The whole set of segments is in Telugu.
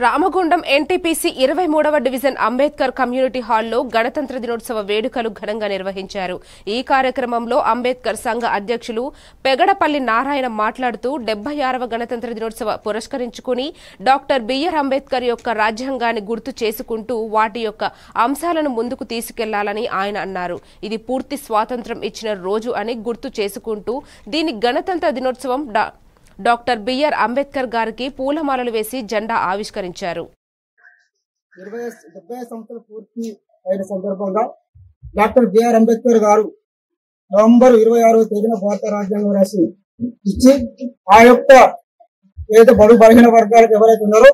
రామగుండం ఎన్టీపీసీ 23వ డివిజన్ అంబేద్కర్ కమ్యూనిటీ హాల్లో గణతంత్ర దినోత్సవ వేడుకలు ఘనంగా నిర్వహించారు. ఈ కార్యక్రమంలో అంబేద్కర్ సంఘ అధ్యక్షులు పెగడపల్లి నారాయణ మాట్లాడుతూ 76వ గణతంత్ర దినోత్సవ పురస్కరించుకుని డాక్టర్ బిఆర్ అంబేద్కర్ యొక్క రాజ్యాంగాన్ని గుర్తు చేసుకుంటూ వాటి యొక్క అంశాలను ముందుకు తీసుకెళ్లాలని ఆయన అన్నారు. ఇది పూర్తి స్వాతంత్ర్యం ఇచ్చిన రోజు అని గుర్తు చేసుకుంటూ దీని గణతంత్ర దినోత్సవం డాక్టర్ బిఆర్ అంబేద్కర్ గారికి పూలమాలలు వేసి జెండా ఆవిష్కరించారు. 70 సంవత్సరాలు పూర్తి అయిన సందర్భంగా డాక్టర్ బిఆర్ అంబేద్కర్ గారు నవంబర్ 26వ తేదీన భారత రాజ్యాంగం రాసి ఇచ్చి ఆ యొక్క ఏదైతే బడుగు బలహీన వర్గాలకు ఎవరైతే ఉన్నారో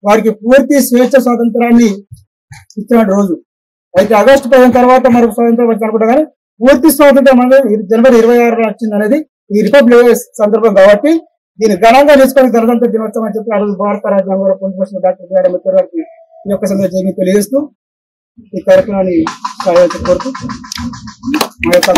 వారికి పూర్తి స్వేచ్ఛ స్వాతంత్రాన్ని ఇచ్చిన రోజు. అయితే ఆగస్టు 15 తర్వాత మనకు స్వాతంత్రం వచ్చింది అనుకుంటా, కానీ పూర్తి స్వాతంత్రం అనేది జనవరి 26 వచ్చింది అనేది ఈ రిపబ్లిక్ సందర్భం కాబట్టి దీన్ని ఘనంగా తీసుకొని గణతంత్ర దినోత్సవం అని చెప్పి ఆ రోజు భారత రాజ్యాంగంలో పొందుపరిచిన డాక్టర్ బిఆర్ అంబేద్కర్ గారికి ఈ యొక్క సందర్భంగా తెలియజేస్తూ ఈ కార్యక్రమాన్ని కోరుతూ మా యొక్క